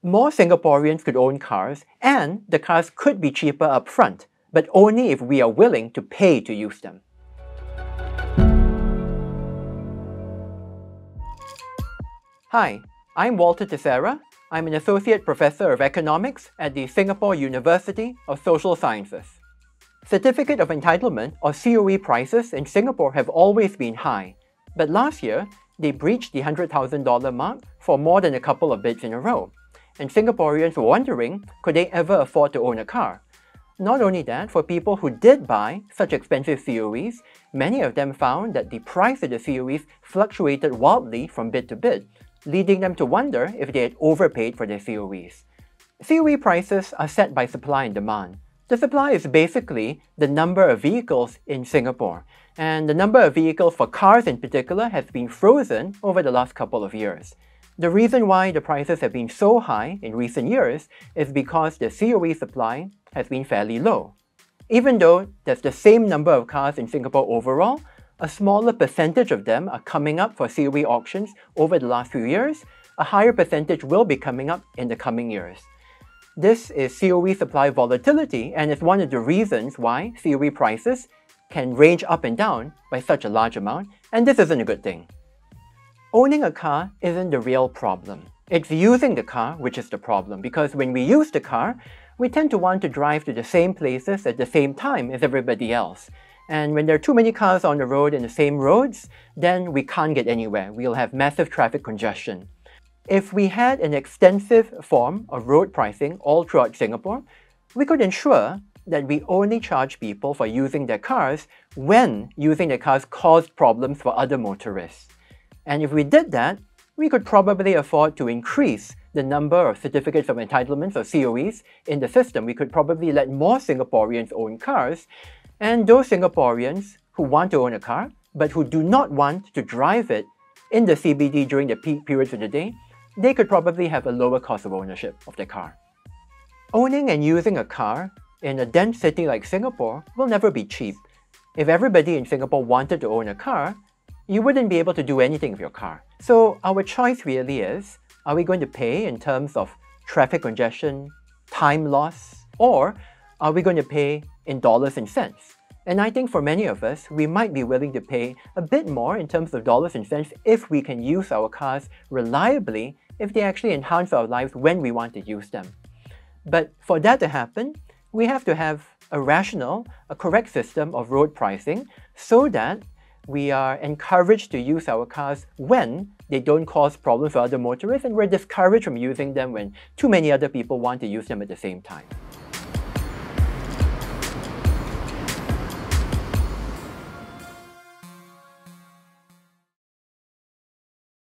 More Singaporeans could own cars, and the cars could be cheaper up front, but only if we are willing to pay to use them. Hi, I'm Walter Theseira. I'm an Associate Professor of Economics at the Singapore University of Social Sciences. Certificate of Entitlement, or COE prices in Singapore have always been high, but last year, they breached the $100,000 mark for more than a couple of bids in a row, and Singaporeans were wondering, could they ever afford to own a car? Not only that, for people who did buy such expensive COEs, many of them found that the price of the COEs fluctuated wildly from bid to bid, leading them to wonder if they had overpaid for their COEs. COE prices are set by supply and demand. The supply is basically the number of vehicles in Singapore, and the number of vehicles for cars in particular has been frozen over the last couple of years. The reason why the prices have been so high in recent years is because the COE supply has been fairly low. Even though there's the same number of cars in Singapore overall, a smaller percentage of them are coming up for COE auctions over the last few years. A higher percentage will be coming up in the coming years. This is COE supply volatility, and is one of the reasons why COE prices can range up and down by such a large amount, and this isn't a good thing. Owning a car isn't the real problem. It's using the car which is the problem, because when we use the car, we tend to want to drive to the same places at the same time as everybody else. And when there are too many cars on the road in the same roads, then we can't get anywhere. We'll have massive traffic congestion. If we had an extensive form of road pricing all throughout Singapore, we could ensure that we only charge people for using their cars when using their cars caused problems for other motorists. And if we did that, we could probably afford to increase the number of certificates of entitlements or COEs in the system. We could probably let more Singaporeans own cars, and those Singaporeans who want to own a car, but who do not want to drive it in the CBD during the peak periods of the day, they could probably have a lower cost of ownership of their car. Owning and using a car in a dense city like Singapore will never be cheap. If everybody in Singapore wanted to own a car, you wouldn't be able to do anything with your car. So our choice really is, are we going to pay in terms of traffic congestion, time loss, or are we going to pay in dollars and cents? And I think for many of us, we might be willing to pay a bit more in terms of dollars and cents if we can use our cars reliably, if they actually enhance our lives when we want to use them. But for that to happen, we have to have a rational, a correct system of road pricing so that we are encouraged to use our cars when they don't cause problems for other motorists, and we're discouraged from using them when too many other people want to use them at the same time.